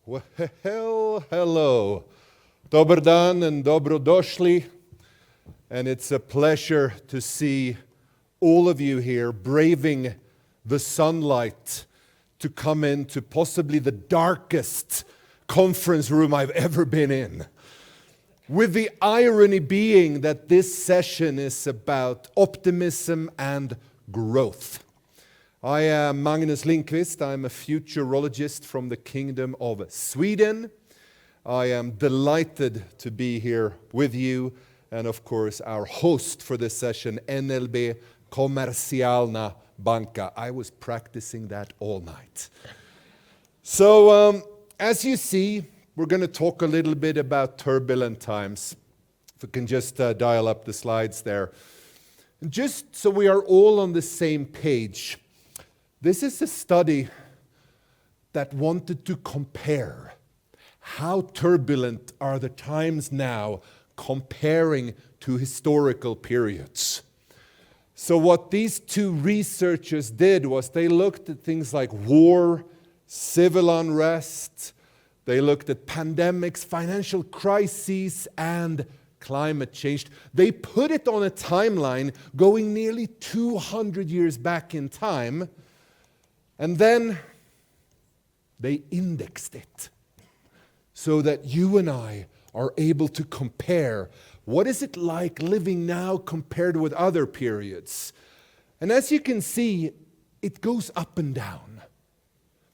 Well, hello. Dobar dan and dobrodošli. And it's a pleasure to see all of you here braving the sunlight to come into possibly the darkest conference room I've ever been in. With the irony being that this session is about optimism and growth. I am Magnus Lindqvist. I'm a futurologist from the Kingdom of Sweden. I am delighted to be here with you, and of course our host for this session, NLB Komercijalna Banka. I was practicing that all night. So as you see, we're going to talk a little bit about turbulent times. If we can just dial up the slides there. Just so we are all on the same page, this is a study that wanted to compare how turbulent are the times now comparing to historical periods. So what these two researchers did was they looked at things like war, civil unrest, they looked at pandemics, financial crises, and climate change. They put it on a timeline going nearly 200 years back in time, and then they indexed it so that you and I are able to compare what is it like living now compared with other periods. And as you can see, it goes up and down.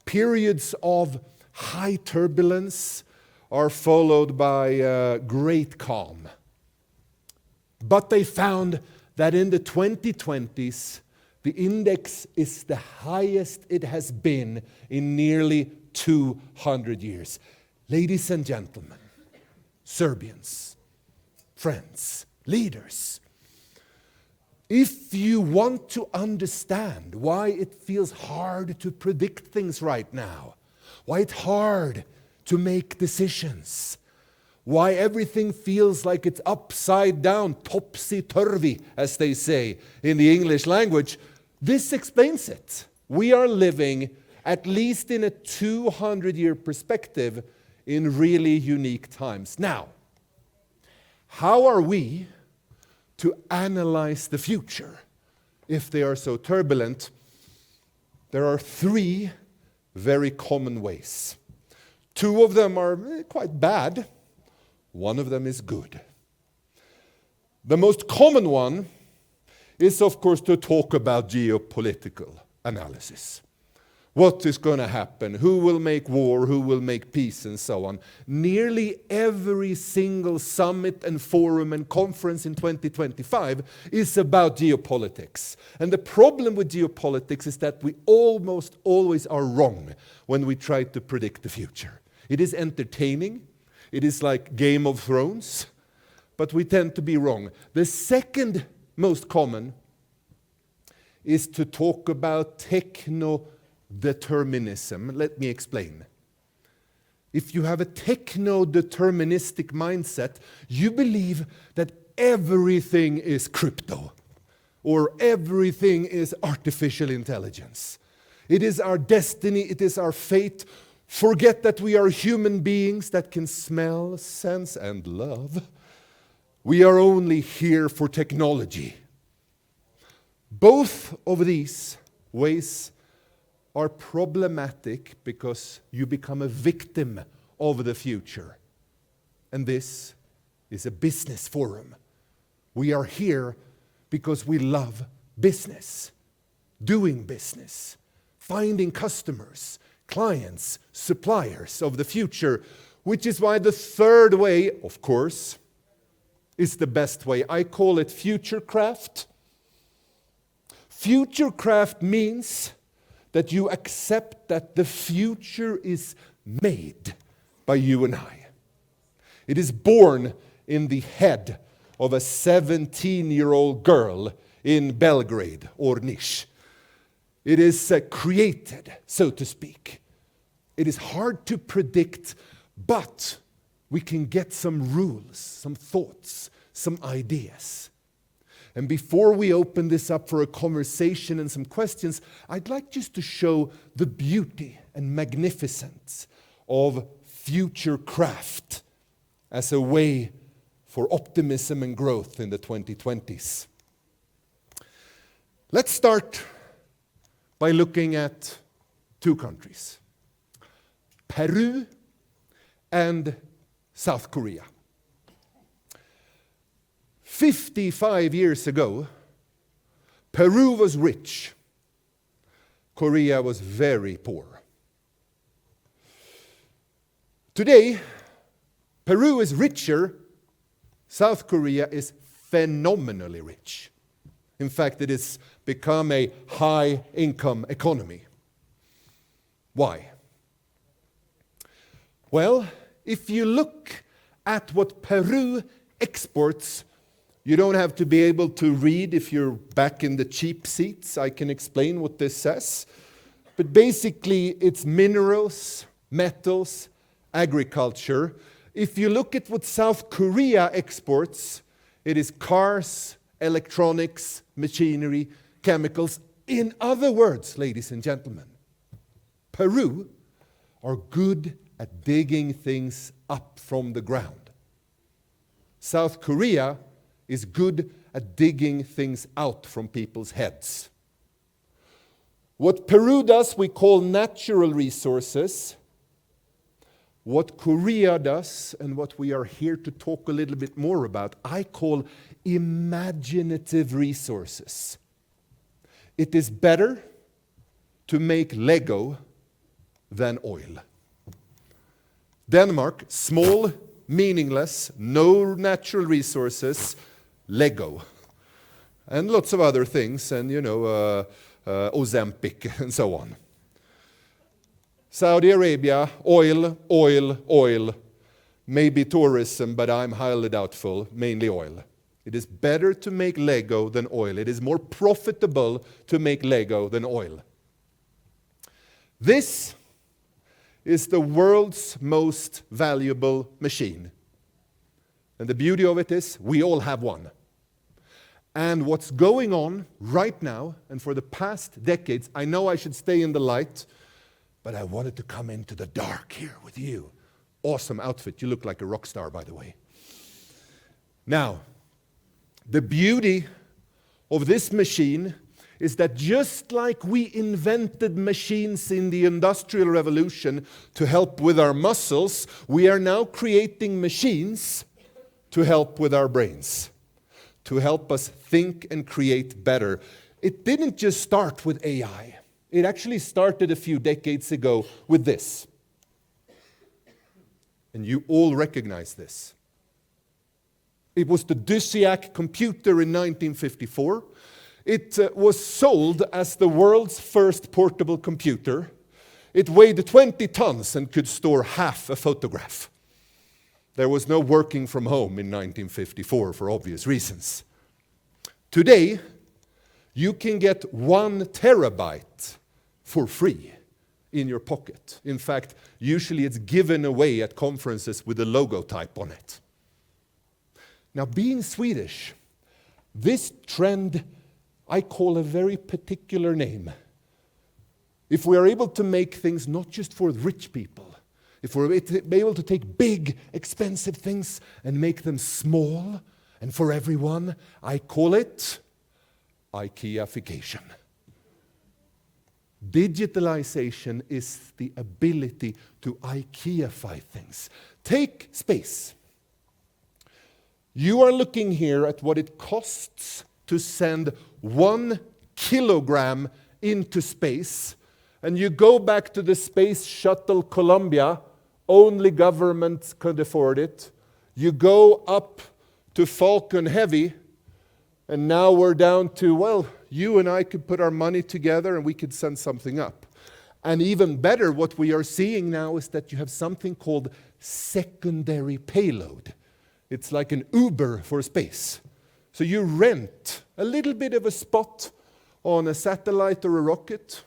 Periods of high turbulence are followed by great calm. But they found that in the 2020s, the index is the highest it has been in nearly 200 years. Ladies and gentlemen, Serbians, friends, leaders, if you want to understand why it feels hard to predict things right now, why it's hard to make decisions, why everything feels like it's upside down, topsy-turvy, as they say in the English language, this explains it. We are living, at least in a 200-year perspective, in really unique times. Now, how are we to analyze the future if they are so turbulent? There are three very common ways. Two of them are quite bad. One of them is good. The most common one is, of course, to talk about geopolitical analysis. What is going to happen? Who will make war? Who will make peace? And so on. Nearly every single summit and forum and conference in 2025 is about geopolitics. And the problem with geopolitics is that we almost always are wrong when we try to predict the future. It is entertaining. It is like Game of Thrones. But we tend to be wrong. The second most common is to talk about techno-determinism. Let me explain. If you have a techno-deterministic mindset, you believe that everything is crypto or everything is artificial intelligence. It is our destiny, it is our fate. Forget that we are human beings that can smell, sense, and love. We are only here for technology. Both of these ways are problematic because you become a victim of the future. And this is a business forum. We are here because we love business, doing business, finding customers, clients, suppliers of the future, which is why the third way, of course, is the best way. I call it futurecraft. Futurecraft means that you accept that the future is made by you and I. It is born in the head of a 17-year-old girl in Belgrade or Niš. It is created, so to speak. It is hard to predict, but we can get some rules, some thoughts, some ideas. And before we open this up for a conversation and some questions, I'd like just to show the beauty and magnificence of future craft as a way for optimism and growth in the 2020s. Let's start by looking at two countries, Peru and South Korea. 55 years ago, Peru was rich. Korea was very poor. Today, Peru is richer. South Korea is phenomenally rich. In fact, it has become a high-income economy. Why? Well, if you look at what Peru exports, you don't have to be able to read if you're back in the cheap seats. I can explain what this says. But basically, it's minerals, metals, agriculture. If you look at what South Korea exports, it is cars, electronics, machinery, chemicals. In other words, ladies and gentlemen, Peru are good at digging things up from the ground. South Korea is good at digging things out from people's heads. What Peru does, we call natural resources. What Korea does, and what we are here to talk a little bit more about, I call imaginative resources. It is better to make Lego than oil. Denmark, small, meaningless, no natural resources, Lego. And lots of other things, and Ozempic and so on. Saudi Arabia, oil, oil, oil. Maybe tourism, but I'm highly doubtful, mainly oil. It is better to make Lego than oil. It is more profitable to make Lego than oil. This is the world's most valuable machine. And the beauty of it is we all have one. And what's going on right now, and for the past decades, I know I should stay in the light, but I wanted to come into the dark here with you. Awesome outfit. You look like a rock star, by the way. Now, the beauty of this machine is that just like we invented machines in the Industrial Revolution to help with our muscles, we are now creating machines to help with our brains, to help us think and create better. It didn't just start with AI. It actually started a few decades ago with this. And you all recognize this. It was the Dusiac computer in 1954. It was sold as the world's first portable computer. It weighed 20 tons and could store half a photograph. There was no working from home in 1954 for obvious reasons. Today, you can get 1 terabyte for free in your pocket. In fact, usually it's given away at conferences with a logo type on it. Now, being Swedish, this trend I call a very particular name. If we are able to make things not just for rich people, if we're able to take big, expensive things and make them small and for everyone, I call it IKEAification. Digitalization is the ability to IKEAify things. Take space. You are looking here at what it costs to send 1 kilogram into space, and you go back to the Space Shuttle Columbia, only governments could afford it. You go up to Falcon Heavy, and now we're down to, well, you and I could put our money together and we could send something up. And even better, what we are seeing now is that you have something called secondary payload. It's like an Uber for space. So you rent a little bit of a spot on a satellite or a rocket,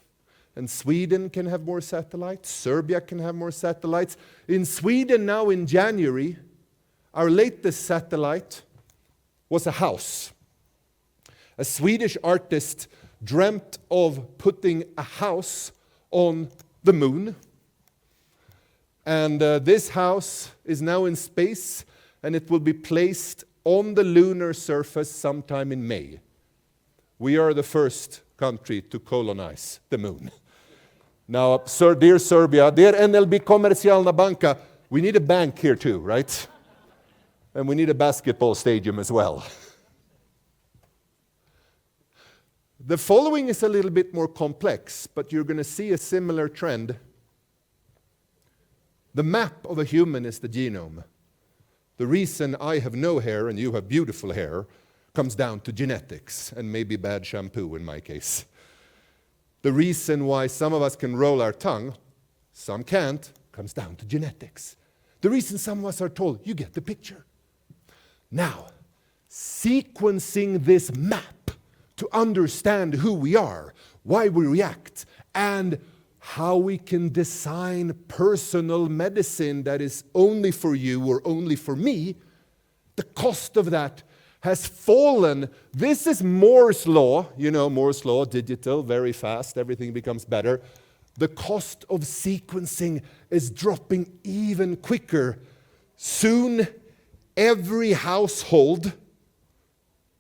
and Sweden can have more satellites, Serbia can have more satellites. In Sweden now in January, our latest satellite was a house. A Swedish artist dreamt of putting a house on the moon. And this house is now in space, and it will be placed on the lunar surface sometime in May. We are the first country to colonize the moon. Now, dear Serbia, dear NLB Komercijalna banka, we need a bank here too, right? And we need a basketball stadium as well. The following is a little bit more complex, but you're going to see a similar trend. The map of a human is the genome. The reason I have no hair and you have beautiful hair comes down to genetics and maybe bad shampoo in my case. The reason why some of us can roll our tongue, some can't, comes down to genetics. The reason some of us are tall, you get the picture. Now, sequencing this map to understand who we are, why we react, and how we can design personal medicine that is only for you or only for me, the cost of that has fallen. This is Moore's law. You know, Moore's law, digital, very fast, everything becomes better. The cost of sequencing is dropping even quicker. Soon, every household,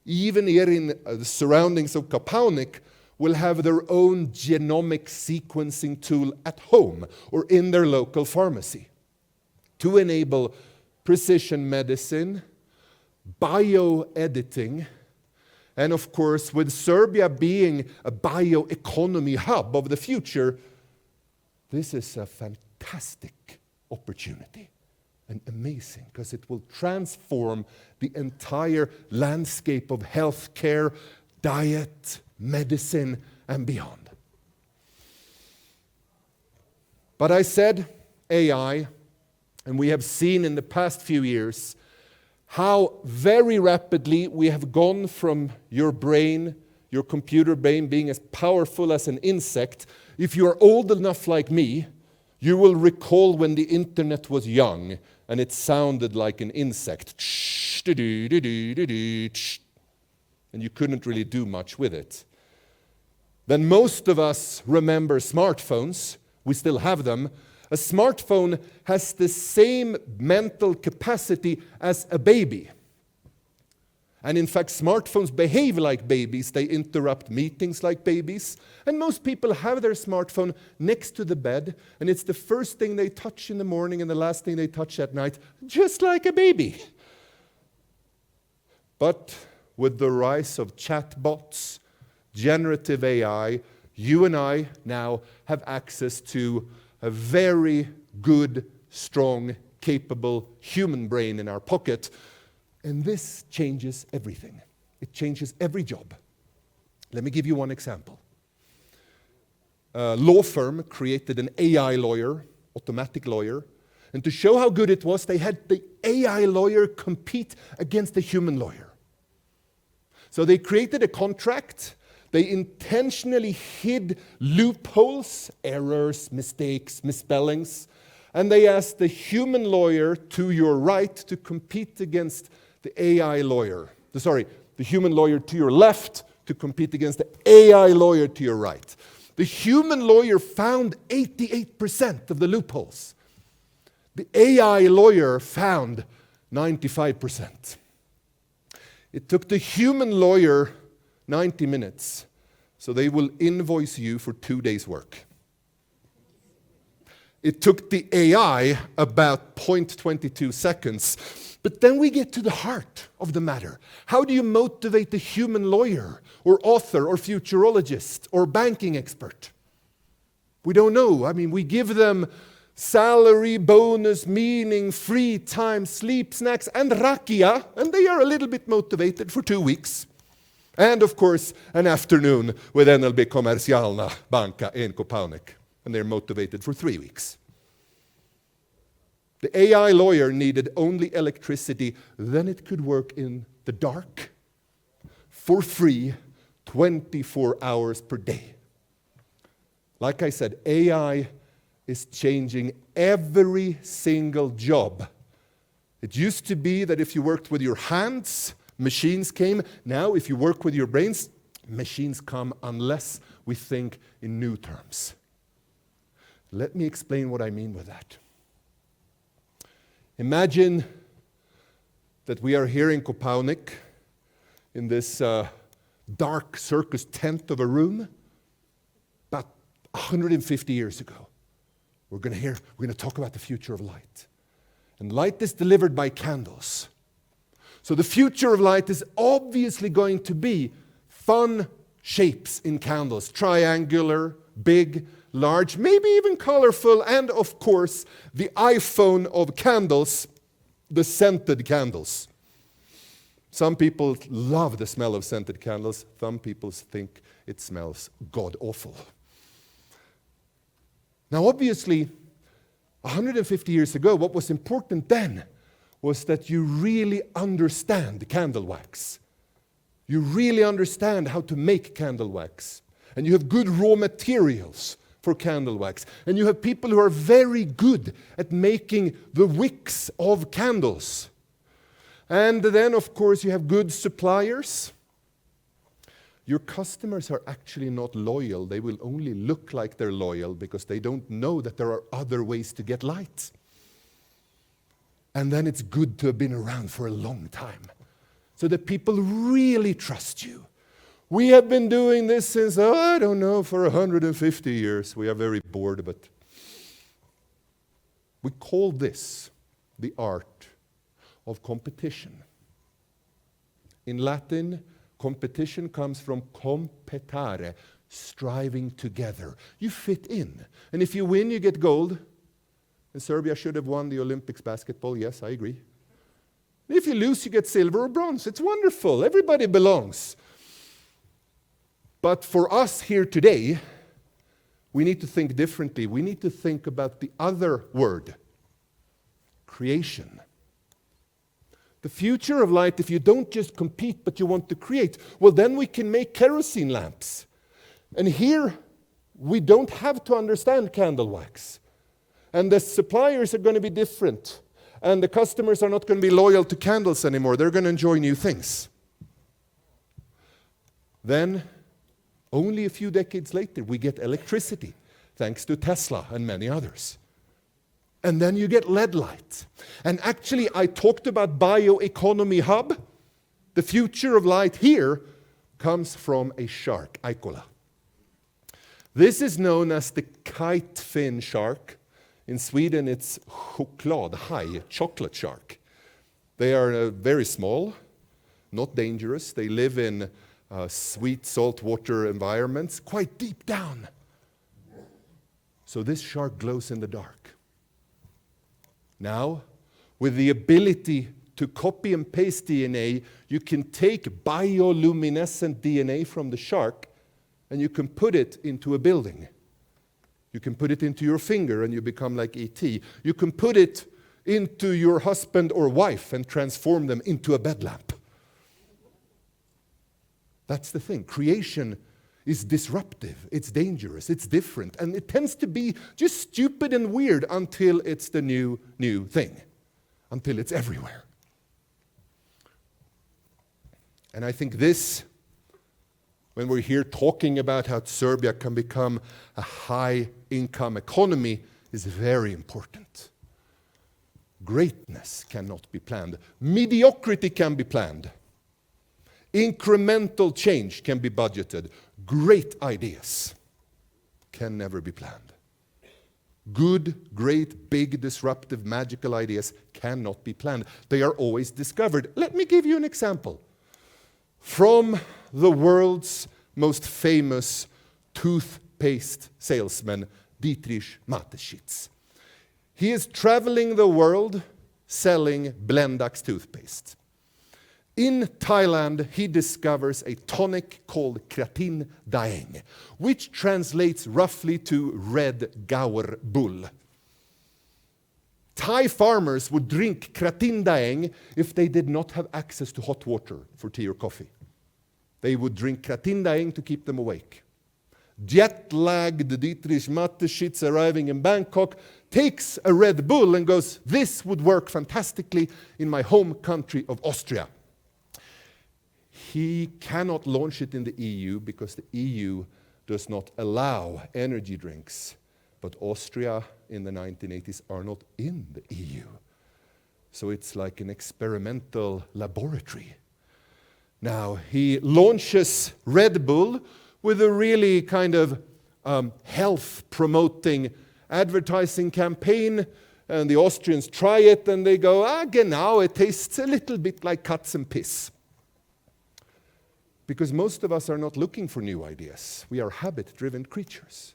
even here in the surroundings of Kapaunic, will have their own genomic sequencing tool at home or in their local pharmacy to enable precision medicine, bioediting, and of course, with Serbia being a bioeconomy hub of the future, this is a fantastic opportunity and amazing because it will transform the entire landscape of healthcare, diet, medicine, and beyond. But I said AI, and we have seen in the past few years how very rapidly we have gone from your brain, your computer brain being as powerful as an insect. If you are old enough like me, you will recall when the internet was young and it sounded like an insect. And you couldn't really do much with it. Then most of us remember smartphones. We still have them. A smartphone has the same mental capacity as a baby. And in fact, smartphones behave like babies. They interrupt meetings like babies. And most people have their smartphone next to the bed, and it's the first thing they touch in the morning and the last thing they touch at night, just like a baby. But with the rise of chatbots, generative AI, you and I now have access to a very good, strong, capable human brain in our pocket. And this changes everything. It changes every job. Let me give you one example. A law firm created an AI lawyer, automatic lawyer, and to show how good it was, they had the AI lawyer compete against the human lawyer. So they created a contract. They intentionally hid loopholes, errors, mistakes, misspellings, and they asked the human lawyer to your right to compete against the AI lawyer. The human lawyer to your left to compete against the AI lawyer to your right. The human lawyer found 88% of the loopholes. The AI lawyer found 95%. It took the human lawyer 90 minutes, so they will invoice you for 2 days' work. It took the AI about 0.22 seconds. But then we get to the heart of the matter. How do you motivate the human lawyer or author or futurologist or banking expert? We don't know. I mean, we give them salary, bonus, meaning, free time, sleep, snacks, and rakia, and they are a little bit motivated for 2 weeks. And of course, an afternoon with NLB Komercijalna banka in Kopaunic, and they're motivated for 3 weeks. The AI lawyer needed only electricity, then it could work in the dark, for free, 24 hours per day. Like I said, AI is changing every single job. It used to be that if you worked with your hands, machines came. Now, if you work with your brains, machines come unless we think in new terms. Let me explain what I mean with that. Imagine that we are here in Kopaonik in this dark circus tent of a room about 150 years ago. We're going to talk about the future of light. And light is delivered by candles. So the future of light is obviously going to be fun shapes in candles, triangular, big, large, maybe even colorful, and of course, the iPhone of candles, the scented candles. Some people love the smell of scented candles. Some people think it smells god-awful. Now, obviously, 150 years ago, what was important then was that you really understand candle wax. You really understand how to make candle wax. And you have good raw materials for candle wax. And you have people who are very good at making the wicks of candles. And then, of course, you have good suppliers. Your customers are actually not loyal. They will only look like they're loyal because they don't know that there are other ways to get light. And then it's good to have been around for a long time so that people really trust you. We have been doing this since, for 150 years. We are very bored, but we call this the art of competition. In Latin, competition comes from competare, striving together. You fit in. And if you win, you get gold. And Serbia should have won the Olympics basketball. Yes, I agree. If you lose, you get silver or bronze. It's wonderful. Everybody belongs. But for us here today, we need to think differently. We need to think about the other word, creation. The future of light, if you don't just compete, but you want to create, well, then we can make kerosene lamps. And here, we don't have to understand candle wax. And the suppliers are going to be different. And the customers are not going to be loyal to candles anymore. They're going to enjoy new things. Then, only a few decades later, we get electricity, thanks to Tesla and many others. And then you get LED light. And actually, I talked about bioeconomy hub. The future of light here comes from a shark, Aikola. This is known as the kite fin shark. In Sweden, it's chokladhaj, chocolate shark. They are very small, not dangerous. They live in sweet saltwater environments, quite deep down. So this shark glows in the dark. Now, with the ability to copy and paste DNA, you can take bioluminescent DNA from the shark and you can put it into a building. You can put it into your finger and you become like E.T. You can put it into your husband or wife and transform them into a bed lamp. That's the thing. Creation is disruptive. It's dangerous. It's different. And it tends to be just stupid and weird until it's the new thing, until it's everywhere. And I think this, when we're here talking about how Serbia can become a high-income economy, is very important. Greatness cannot be planned. Mediocrity can be planned. Incremental change can be budgeted. Great ideas can never be planned. Good, great, big, disruptive, magical ideas cannot be planned. They are always discovered. Let me give you an example. From the world's most famous toothpaste salesman, Dietrich Mateschitz. He is traveling the world selling Blendax toothpaste. In Thailand, he discovers a tonic called Kratin Daeng, which translates roughly to red gaur bull. Thai farmers would drink Kratin Daeng if they did not have access to hot water for tea or coffee. They would drink Kratin Daeng to keep them awake. Jet-lagged Dietrich Mateschitz, arriving in Bangkok, takes a Red Bull and goes, "This would work fantastically in my home country of Austria." He cannot launch it in the EU because the EU does not allow energy drinks. But Austria in the 1980s are not in the EU. So it's like an experimental laboratory. Now, he launches Red Bull with a really kind of health-promoting advertising campaign, and the Austrians try it, and they go, genau, it tastes a little bit like cuts and piss. Because most of us are not looking for new ideas. We are habit-driven creatures.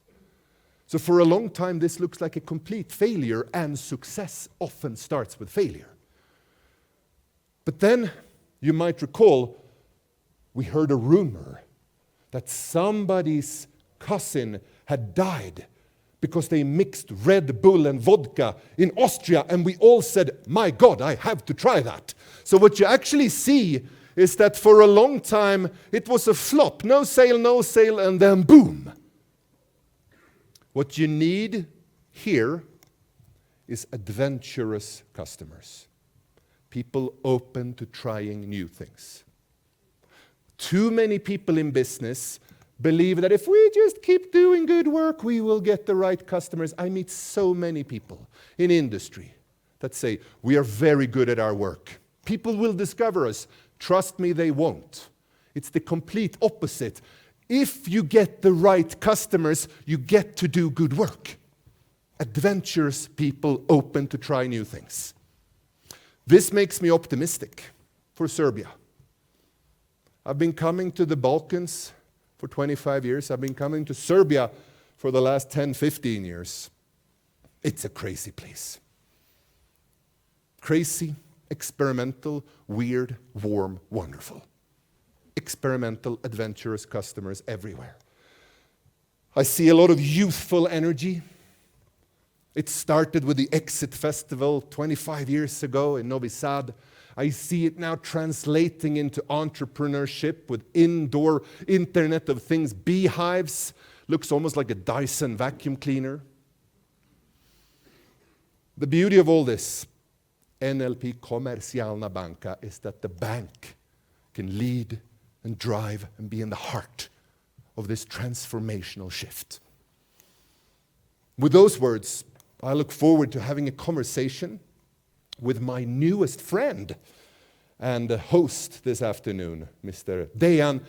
So for a long time, this looks like a complete failure, and success often starts with failure. But then, you might recall, we heard a rumor that somebody's cousin had died because they mixed Red Bull and vodka in Austria, and we all said, my God, I have to try that. So what you actually see is that for a long time, it was a flop. No sale, and then boom. What you need here is adventurous customers. People open to trying new things. Too many people in business believe that if we just keep doing good work, we will get the right customers. I meet so many people in industry that say, we are very good at our work. People will discover us. Trust me, they won't. It's the complete opposite. If you get the right customers, you get to do good work. Adventurous people open to try new things. This makes me optimistic for Serbia. I've been coming to the Balkans for 25 years. I've been coming to Serbia for the last 10, 15 years. It's a crazy place. Crazy, experimental, weird, warm, wonderful. Experimental, adventurous customers everywhere. I see a lot of youthful energy. It started with the Exit Festival 25 years ago in Novi Sad. I see it now translating into entrepreneurship with indoor Internet of Things beehives. Looks almost like a Dyson vacuum cleaner. The beauty of all this, NLP Komercijalna Banka, is that the bank can lead and drive and be in the heart of this transformational shift. With those words, I look forward to having a conversation with my newest friend and host this afternoon, Mr. Dejan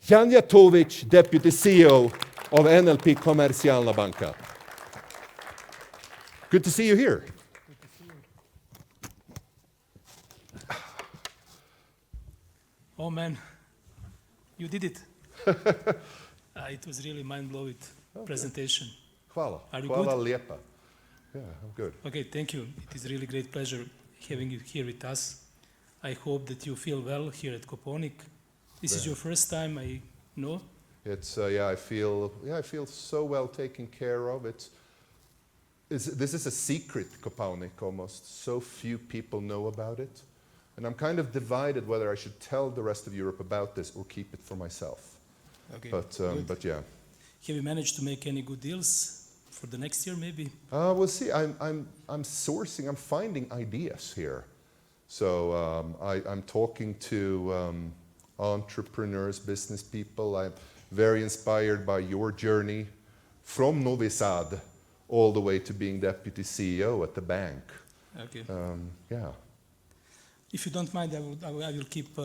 Janjatovic, Deputy CEO of NLP Komercijalna Banka. Good to see you here. Good to see you. Oh man, you did it. It was really mind-blowing presentation. Hvala. Are you Hvala good? lijepa. Yeah, I'm good. Okay, thank you. It is really great pleasure having you here with us. I hope that you feel well here at Koponik. This is your first time, I know. It's I feel so well taken care of. This is a secret, Koponik, almost. So few people know about it. And I'm kind of divided whether I should tell the rest of Europe about this or keep it for myself. Okay, But yeah. Have you managed to make any good deals for the next year, maybe? We'll see. I'm sourcing. I'm finding ideas here. So I'm talking to entrepreneurs, business people. I'm very inspired by your journey from Novi Sad all the way to being deputy CEO at the bank. Okay. Yeah. If you don't mind, I will keep.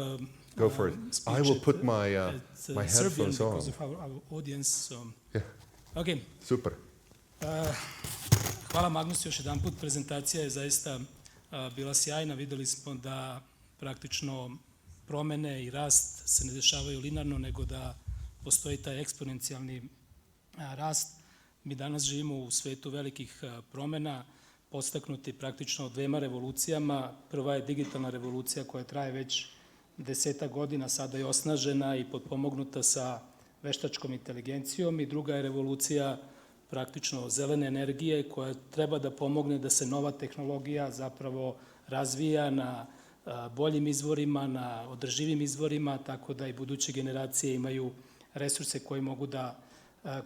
Go for it. I will put my my Serbian headphones on. because of our audience. So. Yeah. Okay. Super. Hvala Magnus još jedan put. Prezentacija je zaista bila sjajna. Vidjeli smo da praktično promjene i rast se ne dešavaju linearno, nego da postoji taj eksponencijalni rast. Mi danas živimo u svetu velikih promjena, podstaknuti praktično dvema revolucijama. Prva je digitalna revolucija koja traje već 10 godina, sada je osnažena i potpomognuta sa veštačkom inteligencijom, i druga je revolucija praktično zelene energije koja treba da pomogne da se nova tehnologija zapravo razvija na boljim izvorima, na održivim izvorima, tako da i buduće generacije imaju resurse koje mogu da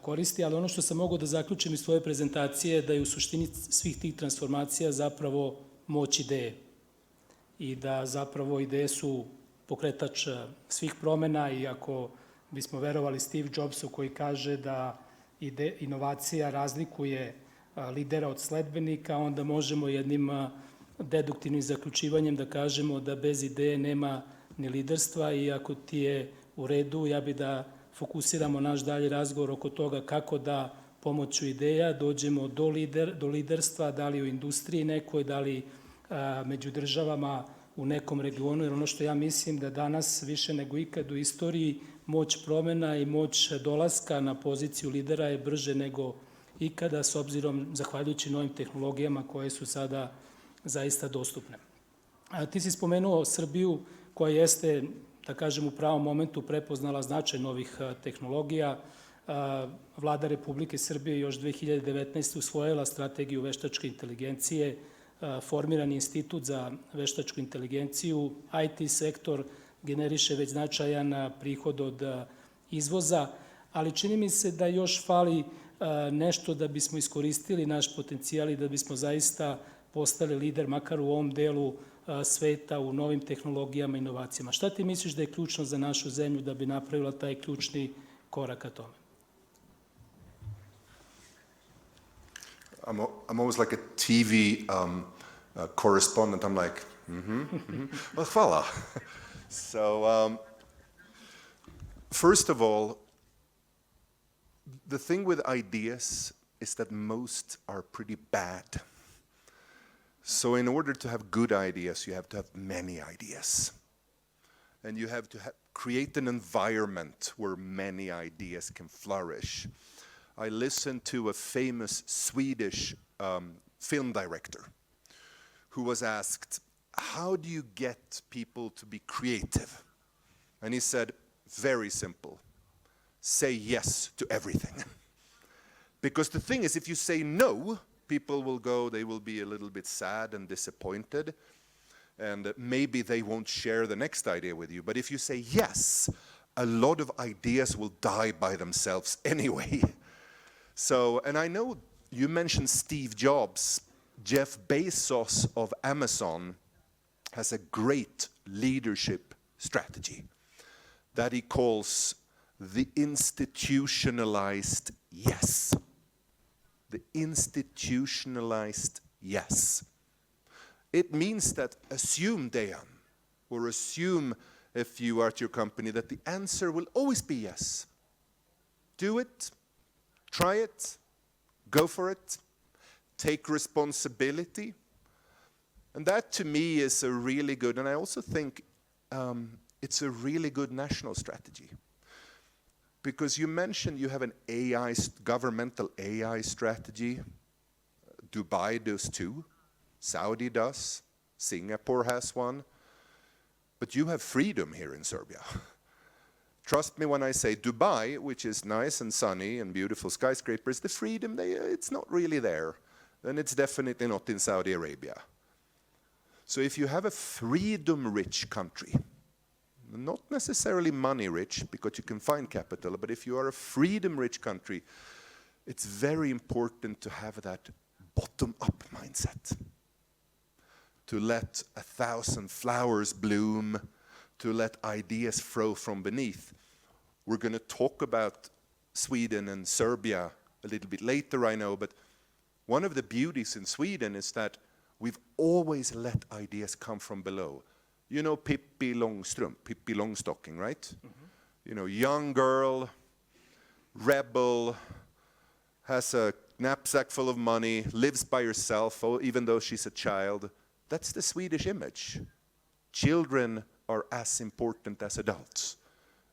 koristi. Ali ono što sam mogao da zaključim iz svoje prezentacije je da je u suštini svih tih transformacija zapravo moć ideje i da zapravo ideje su pokretač svih promjena, i ako bismo verovali Steve Jobsu koji kaže da inovacija razlikuje lidera od sledbenika, onda možemo jednim deduktivnim zaključivanjem da kažemo da bez ideje nema ni liderstva i ako ti je u redu, ja bi da fokusiramo naš dalji razgovor oko toga kako da pomoću ideja dođemo do liderstva, da li u industriji nekoj, da li među državama u nekom regionu, jer ono što ja mislim da danas više nego ikad u istoriji moć promena i moć dolaska na poziciju lidera je brže nego ikada, s obzirom, zahvaljujući novim tehnologijama koje su sada zaista dostupne. Ti si spomenuo Srbiju koja jeste, da kažem, u pravom momentu prepoznala značaj novih tehnologija. Vlada Republike Srbije još 2019. usvojila strategiju veštačke inteligencije, formiran institut za veštačku inteligenciju, IT sektor generiše već značajan prihod od izvoza, ali čini mi se da još fali nešto da bismo iskoristili naš potencijal i da bismo zaista postali lider, makar u ovom delu sveta, u novim tehnologijama i inovacijama. Šta ti misliš da je ključno za našu zemlju da bi napravila taj ključni korak ka tome? I'm always like a TV correspondent. I'm like, well, hvala. So, first of all, the thing with ideas is that most are pretty bad. So in order to have good ideas, you have to have many ideas. And you have to create an environment where many ideas can flourish. I listened to a famous Swedish film director who was asked, how do you get people to be creative? And he said, very simple, say yes to everything. Because the thing is, if you say no, people will go, they will be a little bit sad and disappointed, and maybe they won't share the next idea with you. But if you say yes, a lot of ideas will die by themselves anyway. So, and I know you mentioned Steve Jobs. Jeff Bezos of Amazon has a great leadership strategy that he calls the institutionalized yes. The institutionalized yes. It means that assume, Dejan, or assume if you are at your company that the answer will always be yes. Do it, try it, go for it, take responsibility. And that to me is a really good, and I also think it's a really good national strategy. Because you mentioned you have an AI, governmental AI strategy. Dubai does too. Saudi does. Singapore has one. But you have freedom here in Serbia. Trust me when I say Dubai, which is nice and sunny and beautiful skyscrapers, the freedom, it's not really there. And it's definitely not in Saudi Arabia. So if you have a freedom-rich country, not necessarily money-rich, because you can find capital, but if you are a freedom-rich country, it's very important to have that bottom-up mindset. To let 1,000 flowers bloom, to let ideas flow from beneath. We're going to talk about Sweden and Serbia a little bit later, I know, but one of the beauties in Sweden is that we've always let ideas come from below. You know Pippi Longstocking, right? Mm-hmm. You know, young girl, rebel, has a knapsack full of money, lives by herself, even though she's a child. That's the Swedish image. Children are as important as adults.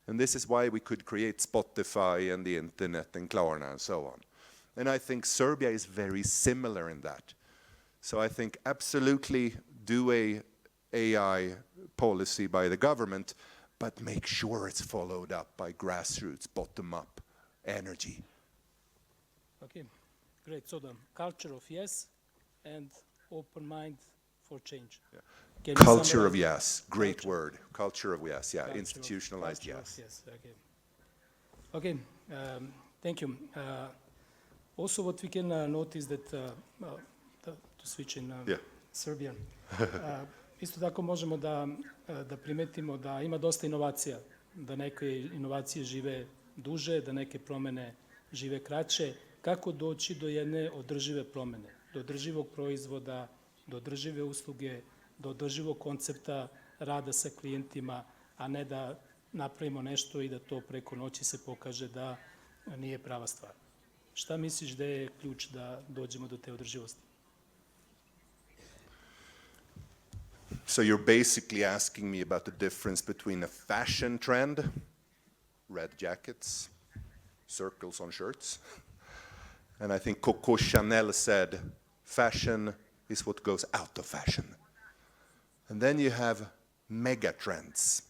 And this is why we could create Spotify and the internet and Klarna and so on. And I think Serbia is very similar in that. So I think absolutely do a AI policy by the government, but make sure it's followed up by grassroots, bottom-up energy. Okay, great. So the culture of yes and open mind for change. Yeah. Culture of yes, great word. Culture of yes, yeah, institutionalized yes. Okay, thank you. Also what we can notice that, to switch in Serbian, isto tako možemo da primetimo da ima dosta inovacija, da neke inovacije žive duže, da neke promene žive kraće. Kako doći do jedne održive promene, do održivog proizvoda, do održive usluge, do održivog koncepta rada sa klijentima, a ne da napravimo nešto i da to preko noći se pokaže da nije prava stvar. Šta misliš da je ključ da dođemo do te održivosti? So you're basically asking me about the difference between a fashion trend, red jackets, circles on shirts, and I think Coco Chanel said, fashion is what goes out of fashion. And then you have mega trends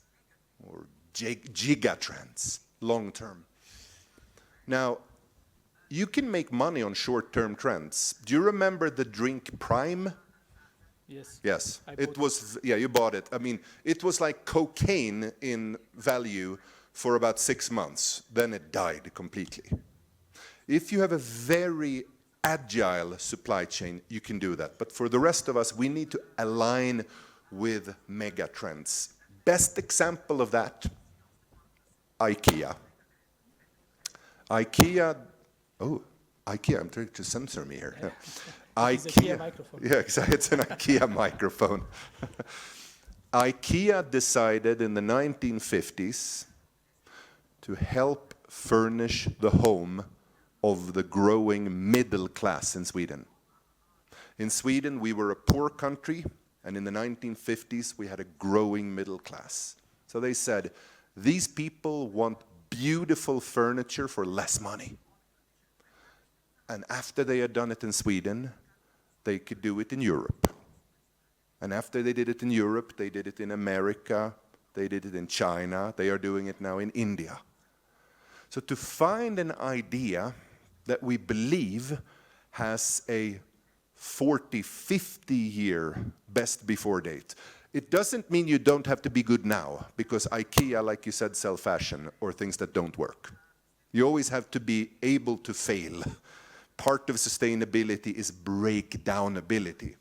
or giga trends, long term. Now, you can make money on short-term trends. Do you remember the drink Prime? Yes. Yes, I it bought was, yeah, you bought it. I mean, it was like cocaine in value for about 6 months. Then it died completely. If you have a very agile supply chain, you can do that. But for the rest of us, we need to align with mega trends. Best example of that, IKEA. IKEA, I'm trying to censor me here. It's an IKEA microphone. Yeah, exactly. It's an IKEA microphone. IKEA decided in the 1950s to help furnish the home of the growing middle class in Sweden. In Sweden, we were a poor country, and in the 1950s, we had a growing middle class. So they said, these people want beautiful furniture for less money. And after they had done it in Sweden, they could do it in Europe. And after they did it in Europe, they did it in America, they did it in China, they are doing it now in India. So to find an idea that we believe has a 40, 50-year best before date, it doesn't mean you don't have to be good now, because IKEA, like you said, sell fashion or things that don't work. You always have to be able to fail. Part of sustainability is breakdownability.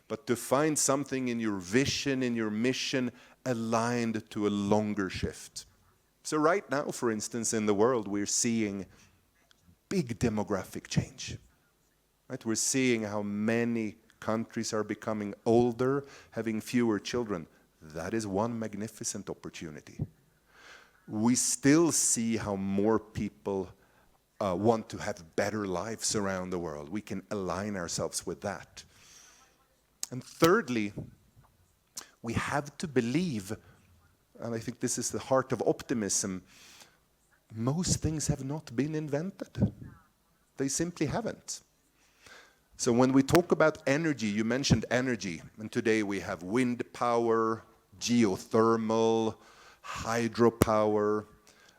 But to find something in your vision, in your mission, aligned to a longer shift. So right now, for instance, in the world, we're seeing big demographic change. Right? We're seeing how many countries are becoming older, having fewer children. That is one magnificent opportunity. We still see how more people want to have better lives around the world. We can align ourselves with that. And thirdly, we have to believe, and I think this is the heart of optimism, most things have not been invented. They simply haven't. So when we talk about energy, you mentioned energy, and today we have wind power, geothermal, hydropower,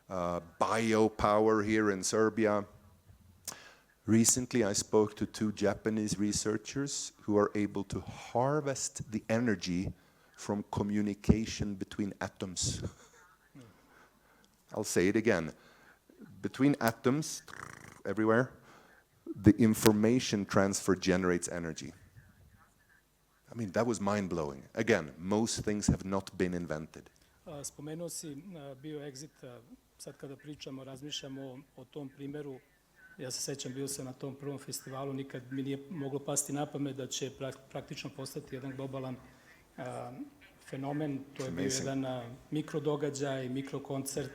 biopower here in Serbia. Recently, I spoke to 2 Japanese researchers who are able to harvest the energy from communication between atoms. I'll say it again. Between atoms, everywhere, the information transfer generates energy. I mean, that was mind-blowing. Again, most things have not been invented. Spomenuo si BioExit, sad kada pričamo, razmišljamo o tom primeru. Ja se sećam, bio sam na tom prvom festivalu, nikad mi nije moglo pasti na pamet da će praktično postati jedan globalan fenomen. To je bio jedan mikrodogađaj, mikrokoncert.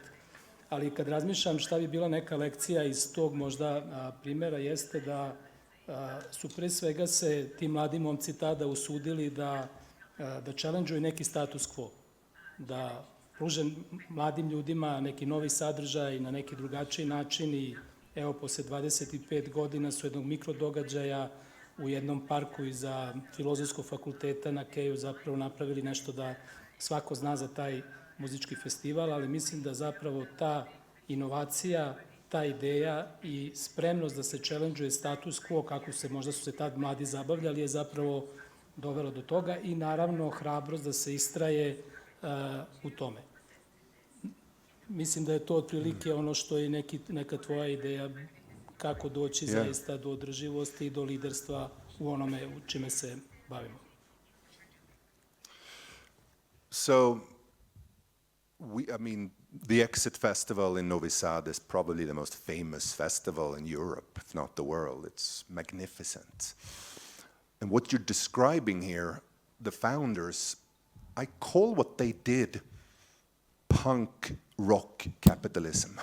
Ali kad razmišljam šta bi bila neka lekcija iz tog možda primjera, jeste da su pre svega se ti mladi momci tada usudili da challenge-uju neki status quo, da pruže mladim ljudima neki novi sadržaj na neki drugačiji način i evo, posle 25 godina su jednog mikrodogađaja u jednom parku iza Filozofskog fakulteta na Keju zapravo napravili nešto da svako zna za taj muzički festival, ali mislim da zapravo ta inovacija, ta ideja i spremnost da se challenge-uje status quo, kako se možda su se tad mladi zabavljali, je zapravo dovelo do toga i naravno hrabrost da se istraje u tome. Mislim da je to otprilike ono što je neka tvoja ideja kako doći zaista do održivosti i do liderstva u onome u čime se bavimo. So, the Exit Festival in Novi Sad is probably the most famous festival in Europe, if not the world. It's magnificent. And what you're describing here, the founders, I call what they did punk rock capitalism.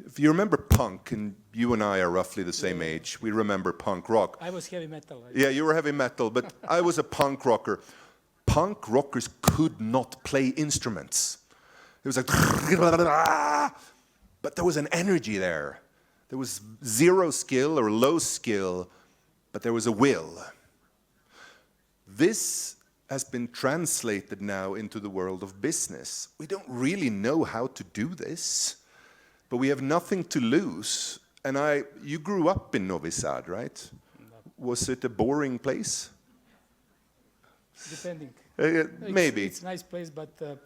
If you remember punk, and you and I are roughly the same age, we remember punk rock. I was heavy metal. Yeah, you were heavy metal, but I was a punk rocker. Punk rockers could not play instruments. It was like, but there was an energy there. There was zero skill or low skill, but there was a will. This has been translated now into the world of business. We don't really know how to do this, but we have nothing to lose. And you grew up in Novi Sad, right? Was it a boring place? Depending. Maybe. It's a nice place, but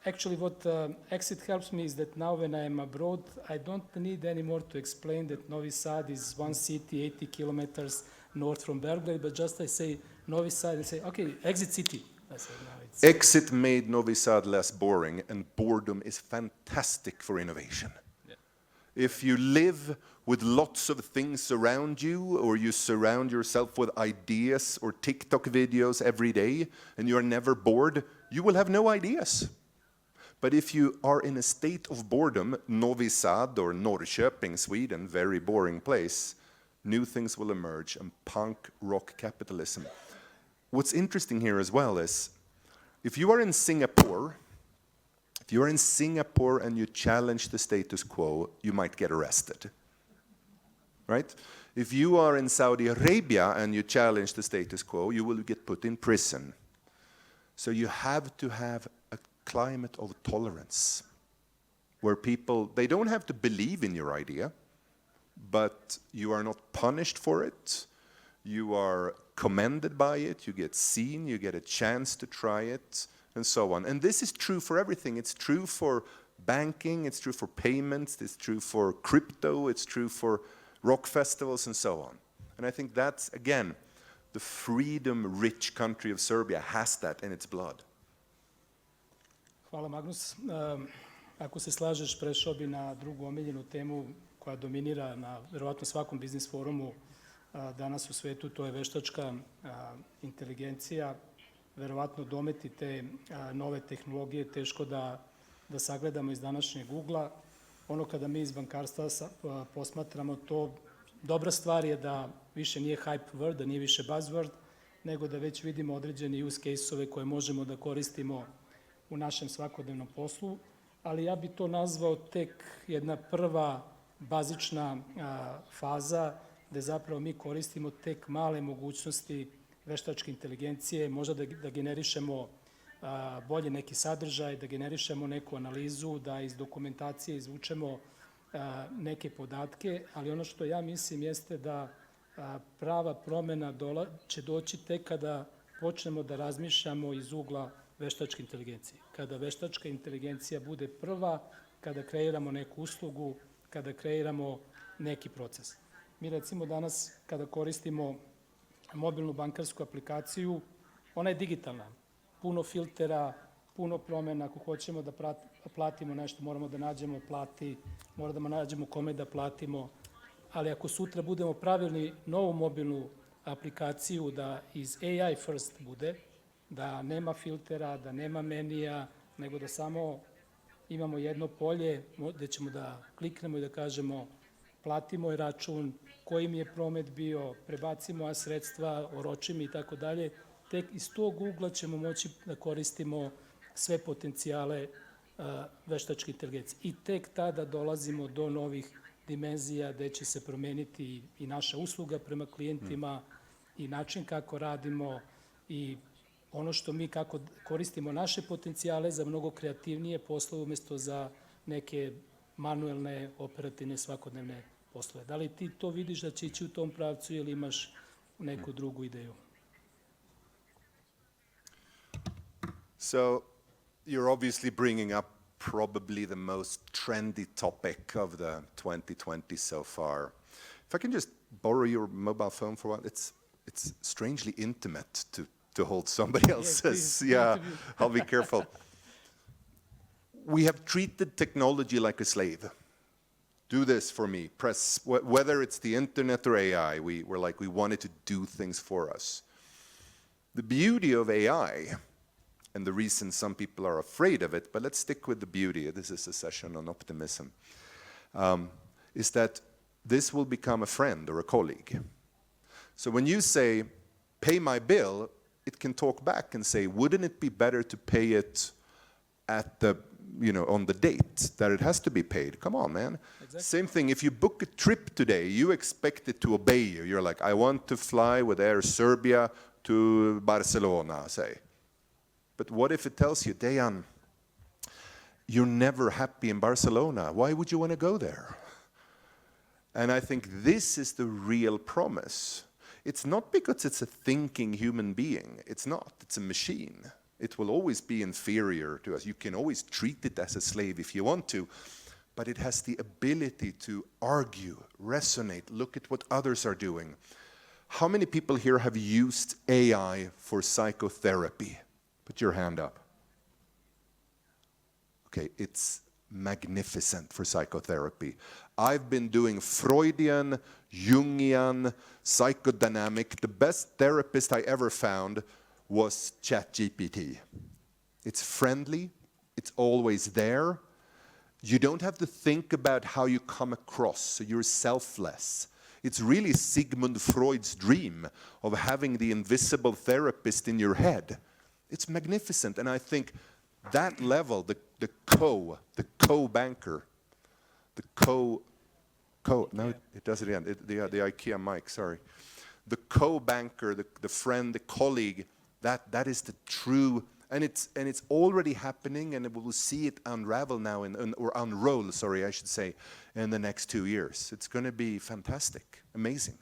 actually what Exit helps me is that now when I am abroad, I don't need anymore to explain that Novi Sad is one city, 80 kilometers north from Belgrade, but just I say Novi Sad and say, okay, Exit City. I say, no, it's Exit made Novi Sad less boring, and boredom is fantastic for innovation. Yeah. If you live with lots of things around you, or you surround yourself with ideas or TikTok videos every day, and you are never bored, you will have no ideas. But if you are in a state of boredom, Novi Sad or Norrköping, Sweden, very boring place, new things will emerge, and punk rock capitalism. What's interesting here as well is, if you are in Singapore and you challenge the status quo, you might get arrested. Right? If you are in Saudi Arabia and you challenge the status quo, you will get put in prison. So you have to have a climate of tolerance where people, they don't have to believe in your idea, but you are not punished for it. You are commended by it, you get seen, you get a chance to try it, and so on. And this is true for everything. It's true for banking, it's true for payments, it's true for crypto, it's true for rock festivals, and so on. And I think that's, again, the freedom-rich country of Serbia has that in its blood. Hvala, Magnus. Ako se slažeš, prešao bi na drugu omiljenu temu koja dominira na verovatno svakom biznis forumu danas u svetu, to je veštačka inteligencija. Verovatno dometi te nove tehnologije teško da sagledamo iz današnjeg ugla. Ono kada mi iz bankarstva posmatramo to, dobra stvar je da više nije hype word, da nije više buzzword, nego da već vidimo određene use case-ove koje možemo da koristimo u našem svakodnevnom poslu, ali ja bi to nazvao tek jedna prva bazična faza gde zapravo mi koristimo tek male mogućnosti veštačke inteligencije, možda da generišemo bolje neki sadržaj, da generišemo neku analizu, da iz dokumentacije izvučemo neke podatke, ali ono što ja mislim jeste da prava promena će doći tek kada počnemo da razmišljamo iz ugla veštačke inteligencije. Kada veštačka inteligencija bude prva, kada kreiramo neku uslugu, kada kreiramo neki proces. Mi recimo danas kada koristimo mobilnu bankarsku aplikaciju, ona je digitalna. Puno filtera, puno promena. Ako hoćemo da platimo nešto, moramo da nađemo plati, moramo da nađemo kome da platimo. Ali ako sutra budemo pravili novu mobilnu aplikaciju da iz AI first bude, da nema filtera, da nema menija, nego da samo imamo jedno polje gde ćemo da kliknemo i da kažemo platimo je račun, koji mi je promet bio, prebacimo sredstva, oročimo i tako dalje. Tek iz tog ugla ćemo moći da koristimo sve potencijale veštačke inteligencije. I tek tada dolazimo do novih dimenzija gde će se promeniti i naša usluga prema klijentima i način kako radimo i ono što mi kako koristimo naše potencijale za mnogo kreativnije poslove umesto za neke manuelne, operativne, svakodnevne poslove. Da li ti to vidiš da će ići u tom pravcu ili imaš neku drugu ideju? So you're obviously bringing up probably the most trendy topic of the 2020 so far. If I can just borrow your mobile phone for a while, it's strangely intimate to hold somebody else's. Yeah, I'll be careful. We have treated technology like a slave. do this for me, press, whether it's the internet or AI, we're like, we wanted to do things for us. The beauty of AI, and the reason some people are afraid of it, but let's stick with the beauty, this is a session on optimism, is that this will become a friend or a colleague. So when you say, pay my bill, it can talk back and say, wouldn't it be better to pay it at the, on the date that it has to be paid? Come on, man. Exactly. Same thing, if you book a trip today, you expect it to obey you. You're like, I want to fly with Air Serbia to Barcelona, say. But what if it tells you, Dejan, you're never happy in Barcelona. Why would you want to go there? And I think this is the real promise. It's not because it's a thinking human being. It's not. It's a machine. It will always be inferior to us. You can always treat it as a slave if you want to, but it has the ability to argue, resonate, look at what others are doing. How many people here have used AI for psychotherapy? Put your hand up. Okay, it's magnificent for psychotherapy. I've been doing Freudian, Jungian, psychodynamic. The best therapist I ever found was ChatGPT. It's friendly, it's always there. You don't have to think about how you come across, so you're selfless. It's really Sigmund Freud's dream of having the invisible therapist in your head. It's magnificent, and I think that level, the co-banker, no, it does it again, the IKEA mic, sorry. The co-banker, the friend, the colleague, that is the true, and it's already happening, and we will see it unravel now, or unroll, sorry, I should say, in the next 2 years. It's going to be fantastic, amazing.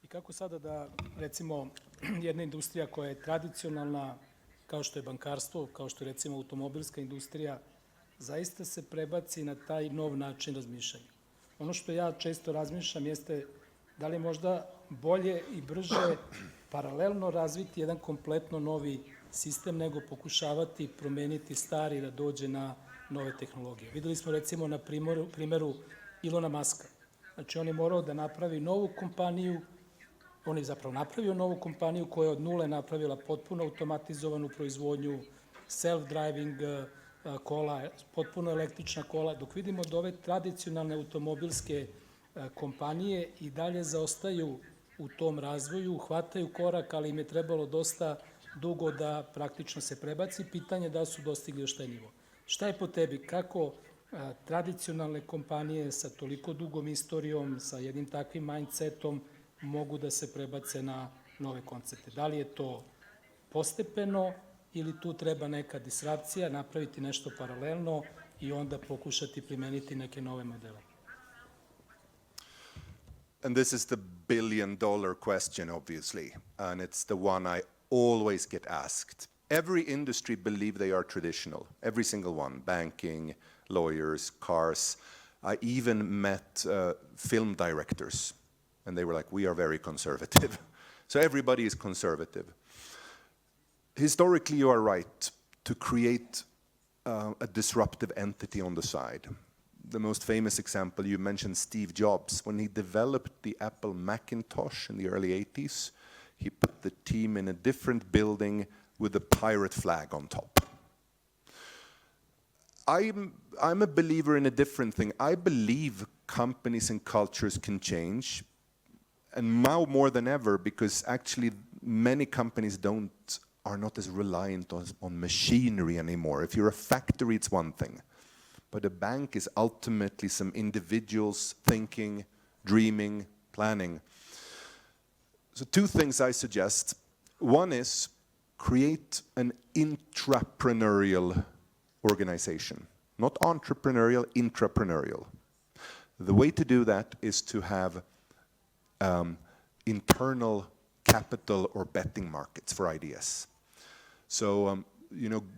I kako sada da, recimo, jedna industrija koja je tradicionalna, kao što je bankarstvo, kao što je recimo automobilska industrija, zaista se prebaci na taj nov način razmišljanja. Ono što ja često razmišljam jeste da li možda bolje i brže paralelno razviti jedan kompletno novi sistem nego pokušavati promeniti stari da dođe na nove tehnologije. Videli smo recimo na primeru Ilona Maska. Znači on je morao da napravi novu kompaniju, on je zapravo napravio novu kompaniju koja je od nule napravila potpuno automatizovanu proizvodnju, self-driving kola, potpuno električna kola, dok vidimo da ove tradicionalne automobilske kompanije i dalje zaostaju u tom razvoju, hvataju korak, ali im je trebalo dosta dugo da praktično se prebaci. Pitanje da su dostigli još taj nivo. Šta je po tebi? Kako tradicionalne kompanije sa toliko dugom istorijom, sa jednim takvim mindsetom mogu da se prebace na nove koncepte? Da li je to postepeno ili tu treba neka disrupcija, napraviti nešto paralelno i onda pokušati primeniti neke nove modele? And this is the billion-dollar question, obviously, and it's the one I always get asked. Every industry believe they are traditional, every single one, banking, lawyers, cars. I even met film directors, and they were like, we are very conservative. So everybody is conservative. Historically, you are right to create a disruptive entity on the side. The most famous example, you mentioned Steve Jobs. When he developed the Apple Macintosh in the early 80s, he put the team in a different building with a pirate flag on top. I'm a believer in a different thing. I believe companies and cultures can change, and now more than ever, because actually many companies are not as reliant on machinery anymore. If you're a factory, it's one thing. But a bank is ultimately some individuals thinking, dreaming, planning. So 2 things I suggest. One is create an intrapreneurial organization. Not entrepreneurial, intrapreneurial. The way to do that is to have internal capital or betting markets for ideas. So,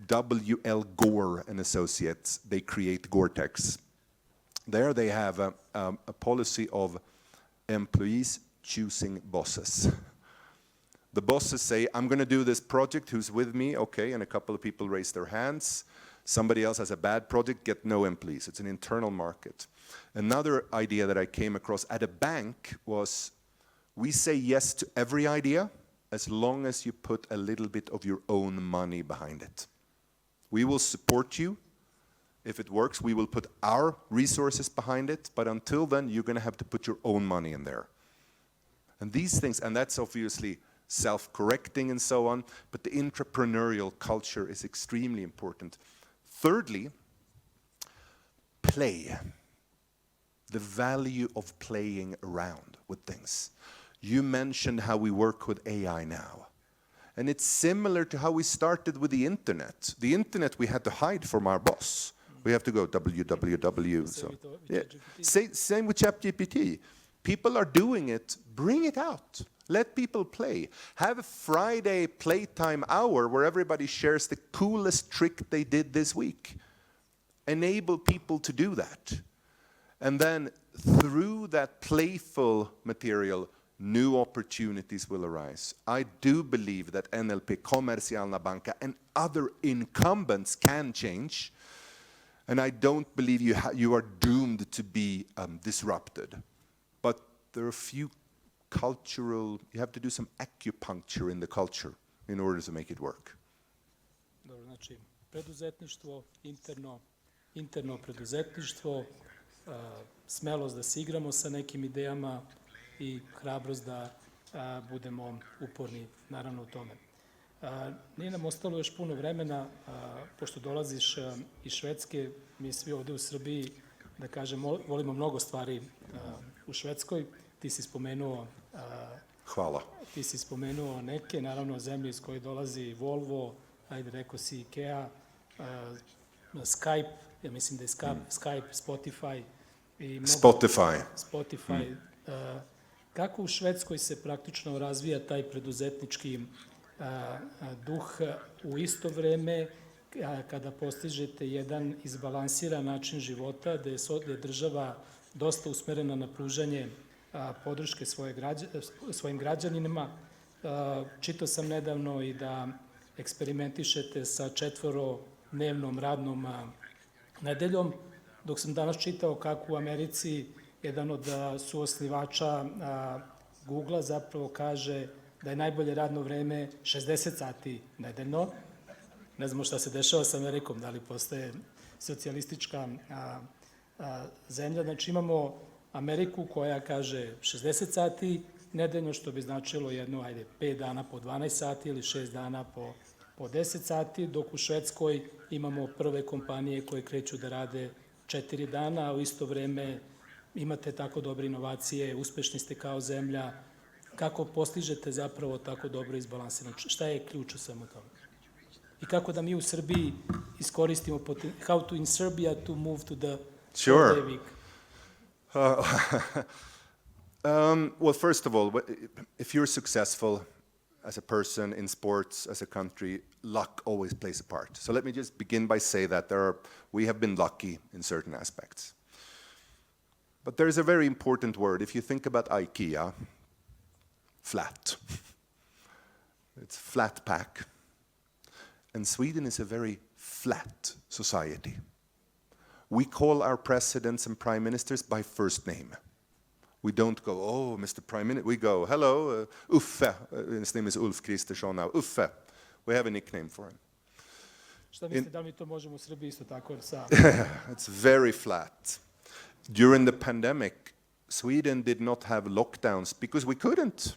W.L. Gore and Associates, they create Gore-Tex. There they have a policy of employees choosing bosses. The bosses say, I'm going to do this project, who's with me? Okay, and a couple of people raise their hands. Somebody else has a bad project, get no employees. It's an internal market. Another idea that I came across at a bank was we say yes to every idea as long as you put a little bit of your own money behind it. We will support you. If it works, we will put our resources behind it, but until then, you're going to have to put your own money in there. And these things, and that's obviously self-correcting and so on, but the entrepreneurial culture is extremely important. Thirdly, play. The value of playing around with things. You mentioned how we work with AI now. And it's similar to how we started with the internet. The internet we had to hide from our boss. We have to go www. So, yeah. Same with ChatGPT. People are doing it, bring it out. Let people play. Have a Friday playtime hour where everybody shares the coolest trick they did this week. Enable people to do that. And then through that playful material, new opportunities will arise. I do believe that NLP, Komercijalna banka, and other incumbents can change. And I don't believe you are doomed to be disrupted. But there are a few cultural, you have to do some acupuncture in the culture in order to make it work. Dobro, znači, preduzetništvo, interno preduzetništvo, smelost da se igramo sa nekim idejama i hrabrost da budemo uporni, naravno, u tome. Nije nam ostalo još puno vremena, pošto dolaziš iz Švedske, mi svi ovde u Srbiji, da kažem, volimo mnogo stvari u Švedskoj. Ti si spomenuo Hvala. Ti si spomenuo neke, naravno, zemlje iz koje dolazi Volvo, ajde, rekao si IKEA, Skype, ja mislim da je Skype, Spotify. I Spotify. Kako u Švedskoj se praktično razvija taj preduzetnički duh u isto vreme kada postižete jedan izbalansiran način života, gde je država dosta usmerena na pružanje podrške svojim građanima. Čitao sam nedavno i da eksperimentišete sa 4-dnevnom radnom nedeljom, dok sam danas čitao kako u Americi jedan od suosnivača Google-a zapravo kaže da je najbolje radno vreme 60 sati nedeljno. Ne znamo šta se dešava sa Amerikom, da li postaje socijalistička zemlja. Znači imamo Ameriku koja kaže 60 sati nedeljno, što bi značilo jedno, 5 dana po 12 sati ili 6 dana po 10 sati, dok u Švedskoj imamo prve kompanije koje kreću da rade 4 dana, a u isto vreme imate tako dobre inovacije, uspešni ste kao zemlja. Kako postižete zapravo tako dobro izbalansirano? Šta je ključ u svemu tome? I kako da mi u Srbiji iskoristimo, how to in Serbia to move to the Sure. week? Well, first of all, if you're successful as a person in sports, as a country, luck always plays a part. So let me just begin by saying that we have been lucky in certain aspects. But there's a very important word. If you think about IKEA, flat. It's flat pack. And Sweden is a very flat society. We call our presidents and prime ministers by first name. We don't go, oh, Mr. Prime Minister. We go, hello, Uffe. His name is Ulf Kristersson now. Uffe. We have a nickname for him. Šta mislite, da li mi to možemo u Srbiji isto tako sa... It's very flat. During the pandemic, Sweden did not have lockdowns because we couldn't.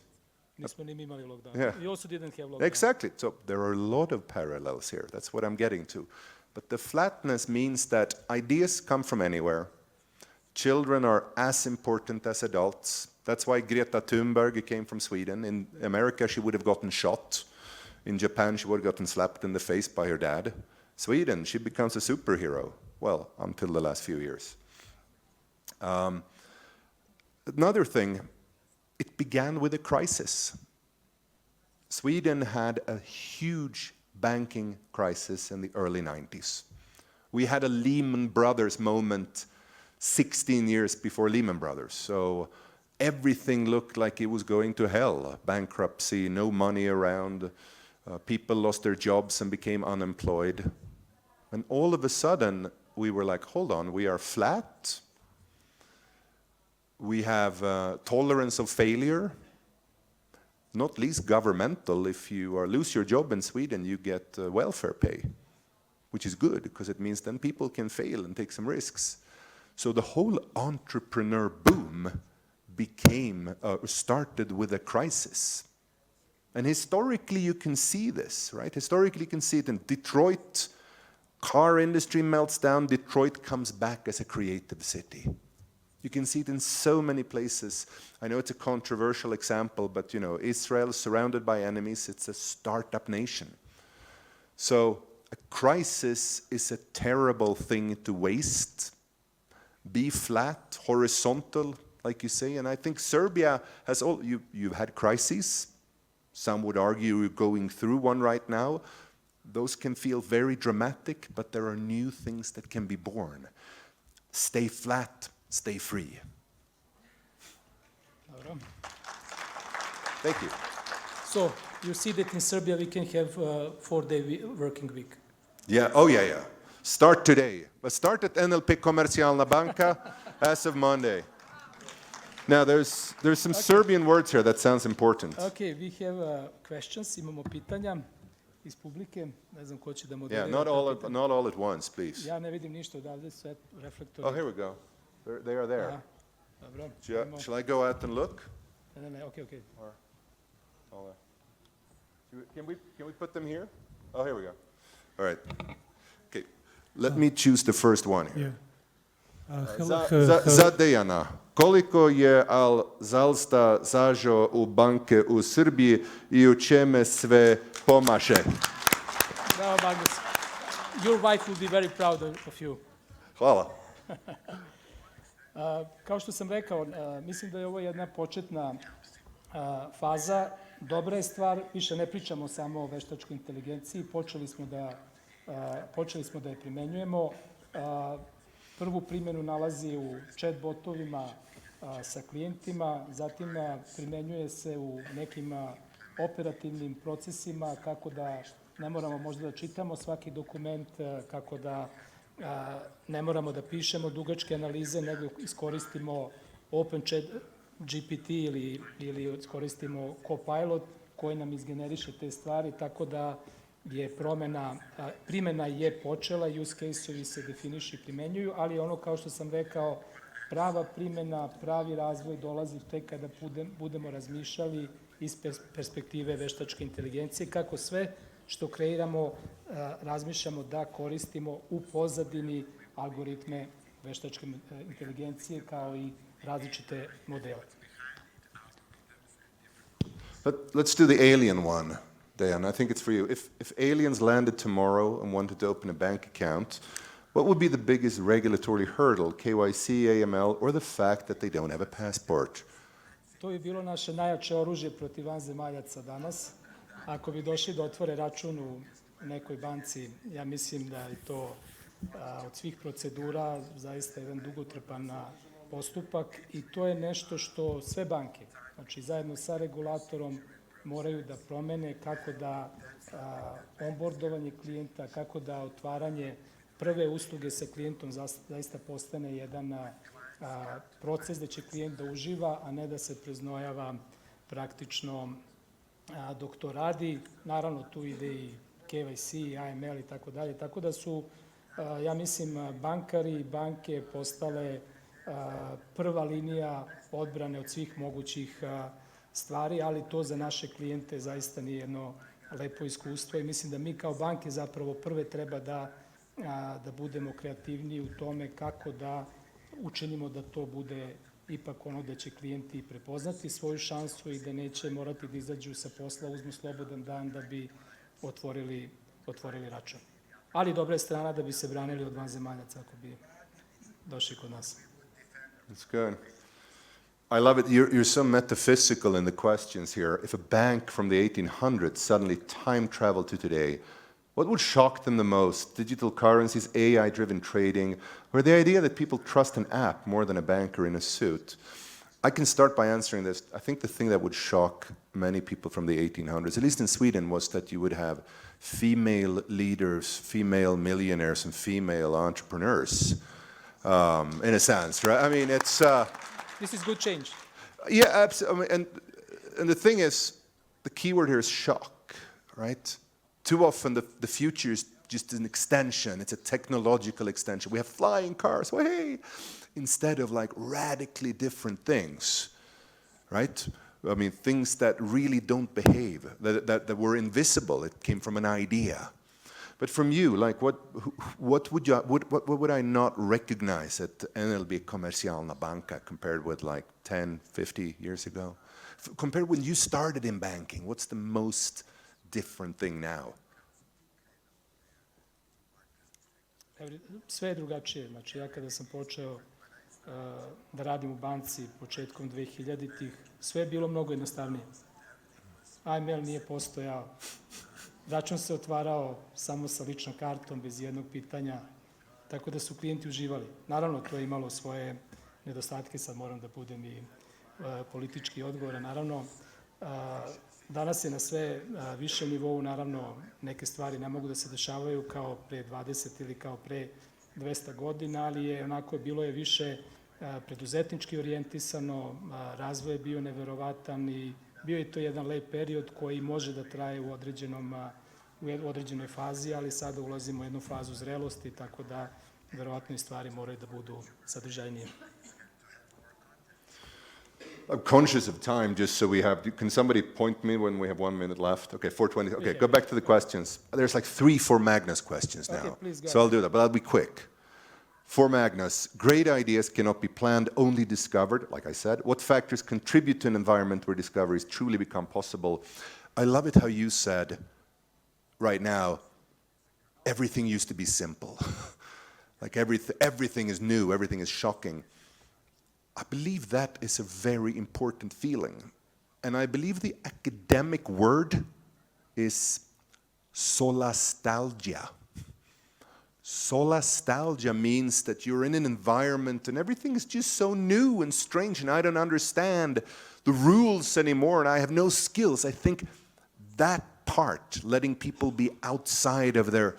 Nismo ni mi imali lockdown. Yeah. We also didn't have lockdown. Exactly. So there are a lot of parallels here. That's what I'm getting to. But the flatness means that ideas come from anywhere. Children are as important as adults. That's why Greta Thunberg came from Sweden. In America, she would have gotten shot. In Japan, she would have gotten slapped in the face by her dad. Sweden, she becomes a superhero. Well, until the last few years. Another thing, it began with a crisis. Sweden had a huge banking crisis in the early 90s. We had a Lehman Brothers moment 16 years before Lehman Brothers. So everything looked like it was going to hell. Bankruptcy, no money around. People lost their jobs and became unemployed. And all of a sudden, we were like, hold on, we are flat. We have tolerance of failure, not least governmental. If you lose your job in Sweden, you get welfare pay, which is good because it means then people can fail and take some risks. So the whole entrepreneur boom started with a crisis. And historically you can see this, right? Historically you can see it in Detroit. Car industry melts down, Detroit comes back as a creative city. You can see it in so many places. I know it's a controversial example, but you know, Israel surrounded by enemies, it's a startup nation. So a crisis is a terrible thing to waste. Be flat, horizontal, like you say, and I think Serbia has you've had crises. Some would argue you're going through one right now. Those can feel very dramatic, but there are new things that can be born. Stay flat, stay free. Dobro. Thank you. So, you see that in Serbia we can have 4-day working week. Yeah, oh yeah. Start today. But start at NLP Komercijalna Banka as of Monday. Now, there's some Serbian words here that sounds important. Okay, we have questions, imamo pitanja iz publike, ne znam ko će da Yeah, moderira. not all at once, please. Ja ne vidim ništa odavde, sve reflektori. Oh, here we go. They are there. Aha, dobro. Shall I go out and look? Ne, okay. Can we put them here? Oh, here we go. All right. Okay. Let me choose the first one here. Za Dejana. Koliko je Zalsta zažao u banke u Srbiji i u čeme sve pomaže? Bravo, Magnus. Your wife will be very proud of you. Hvala. Kao što sam rekao, mislim da je ovo jedna početna faza. Dobra je stvar, više ne pričamo samo o veštačkoj inteligenciji, počeli smo da je primenjujemo. Prvu primjenu nalazi u chatbotovima sa klijentima, zatim primenjuje se u nekim operativnim procesima, kako da ne moramo možda da čitamo svaki dokument, kako da ne moramo da pišemo dugačke analize, nego iskoristimo OpenChat GPT ili iskoristimo Copilot koji nam izgeneriše te stvari, tako da je primjena je počela, use case-ovi se definišu i primenjuju, ali ono, kao što sam rekao, prava primjena, pravi razvoj dolazi tek kada budemo razmišljali iz perspektive veštačke inteligencije, kako sve što kreiramo razmišljamo da koristimo u pozadini algoritme veštačke inteligencije kao i različite modele. Let's do the alien one, Dejan. I think it's for you. If aliens landed tomorrow and wanted to open a bank account, what would be the biggest regulatory hurdle, KYC, AML, or the fact that they don't have a passport? To je bilo naše najjače oružje protiv vanzemaljaca danas. Ako bi došli da otvore račun u nekoj banci, ja mislim da je to od svih procedura zaista jedan dugotrpan postupak i to je nešto što sve banke, znači zajedno sa regulatorom, moraju da promene kako da onboardovanje klijenta, kako da otvaranje prve usluge sa klijentom zaista postane jedan proces da će klijent da uživa, a ne da se preznojava praktično dok to radi. Naravno, tu ide i KYC, AML i tako dalje, tako da su, ja mislim, bankari i banke postale prva linija odbrane od svih mogućih stvari, ali to za naše klijente zaista nije jedno lepo iskustvo i mislim da mi kao banke zapravo prve treba da budemo kreativniji u tome kako da učinimo da to bude ipak ono da će klijenti prepoznati svoju šansu i da neće morati da izađu sa posla, uzmu slobodan dan da bi otvorili račun. Ali dobra je strana da bi se branili od vanzemaljaca ako bi došli kod nas. That's good. I love it. You're so metaphysical in the questions here. If a bank from the 1800s suddenly time traveled to today, what would shock them the most? Digital currencies, AI-driven trading, or the idea that people trust an app more than a banker in a suit? I can start by answering this. I think the thing that would shock many people from the 1800s, at least in Sweden, was that you would have female leaders, female millionaires, and female entrepreneurs, in a sense, right? I mean, This is good change. Yeah, absolutely. And the thing is, the key word here is shock, right? Too often the future is just an extension. It's a technological extension. We have flying cars, well, hey, instead of like radically different things, right? I mean, things that really don't behave, that were invisible. It came from an idea. But from you, like what would I not recognize at NLB Komercijalna Banka compared with like 10, 50 years ago? Compared when you started in banking, what's the most different thing now? Sve je drugačije. Znači, ja kada sam počeo da radim u banci početkom 2000-ih, sve je bilo mnogo jednostavnije. AML nije postojao. Račun se otvarao samo sa ličnom kartom, bez jednog pitanja, tako da su klijenti uživali. Naravno, to je imalo svoje nedostatke, sad moram da budem i politički odgovoran. Naravno, danas je na sve višem nivou, naravno, neke stvari ne mogu da se dešavaju kao pre 20 ili kao pre 200 godina, ali je onako bilo je više preduzetnički orijentisano, razvoj je bio neverovatan i bio je to jedan lep period koji može da traje u određenoj fazi, ali sada ulazimo u jednu fazu zrelosti, tako da verovatno i stvari moraju da budu sadržajnije. I'm conscious of time, just so we have, can somebody point me when we have 1 minute left? Okay, 4:20, okay, go back to the questions. There's like 3 for Magnus questions now. Okay, please go so I'll do that, but I'll be quick. For Magnus, great ideas cannot be planned, only discovered, like I said. What factors contribute to an environment where discoveries truly become possible? I love it how you said, right now, everything used to be simple. Like everything is new, everything is shocking. I believe that is a very important feeling. And I believe the academic word is solastalgia. Solastalgia means that you're in an environment and everything is just so new and strange and I don't understand the rules anymore and I have no skills. I think that part, letting people be outside of their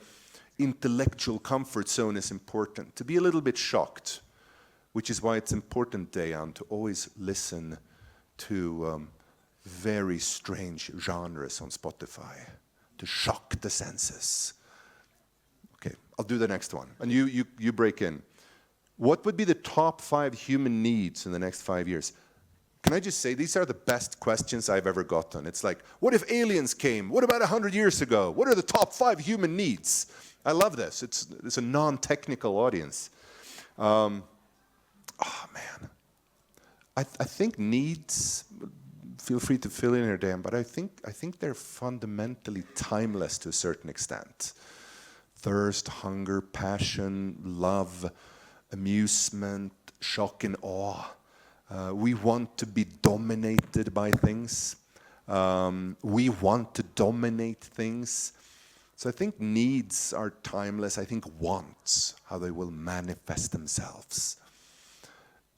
intellectual comfort zone, is important. To be a little bit shocked, which is why it's important, Dejan, to always listen to very strange genres on Spotify, to shock the senses. Okay, I'll do the next one. And you break in. What would be the top 5 human needs in the next 5 years? Can I just say, these are the best questions I've ever gotten. It's like, what if aliens came? What about 100 years ago? What are the top 5 human needs? I love this. It's a non-technical audience. Oh, man. I think needs, feel free to fill in here, Dan, but I think they're fundamentally timeless to a certain extent. Thirst, hunger, passion, love, amusement, shock and awe. We want to be dominated by things. We want to dominate things. So I think needs are timeless. I think wants, how they will manifest themselves.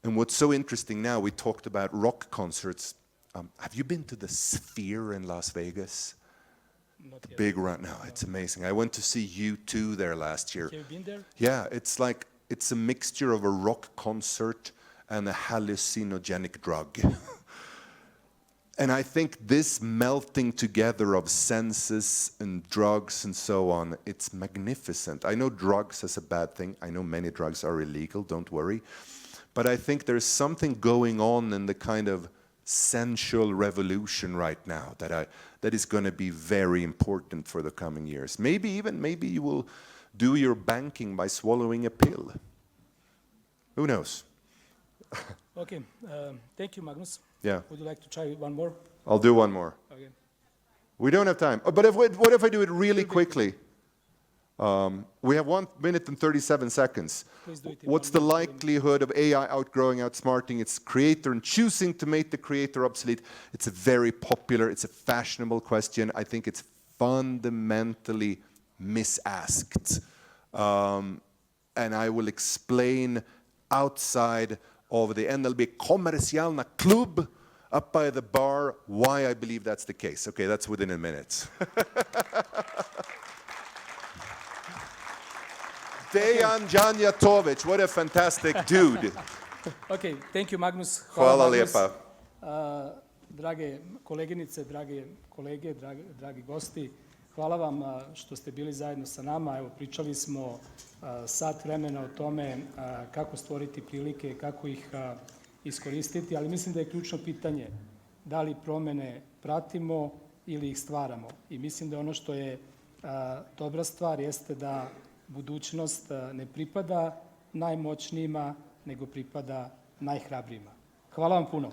And what's so interesting now, we talked about rock concerts. Have you been to the Sphere in Las Vegas? Not The yet. big run. No, it's amazing. I went to see U2 there last year. Have you been there? Yeah, it's a mixture of a rock concert and a hallucinogenic drug. And I think this melting together of senses and drugs and so on, it's magnificent. I know drugs is a bad thing. I know many drugs are illegal, don't worry. But I think there's something going on in the kind of sensual revolution right now that is going to be very important for the coming years. Maybe you will do your banking by swallowing a pill. Who knows? Okay, thank you, Magnus. Yeah, Would you like to try one more? I'll do one more. Okay. We don't have time. Oh, but what if I do it really quickly? We have 1 minute and 37 seconds. Please do it in What's 1 the minute. likelihood of AI outgrowing, outsmarting its creator and choosing to make the creator obsolete? It's a very popular, it's a fashionable question. I think it's fundamentally misasked. And I will explain outside of the NLB Komercijalna Klub up by the bar why I believe that's the case. Okay, that's within a minute. Dejan Janjatovic, what a fantastic dude. Ok, thank you Magnus. Hvala Magnus. lijepa. Drage koleginice, drage kolege, dragi gosti, hvala vam što ste bili zajedno sa nama. Evo, pričali smo sat vremena o tome kako stvoriti prilike, kako ih iskoristiti, ali mislim da je ključno pitanje da li promene pratimo ili ih stvaramo. I mislim da ono što je dobra stvar jeste da budućnost ne pripada najmoćnijima, nego pripada najhrabrijima. Hvala vam puno.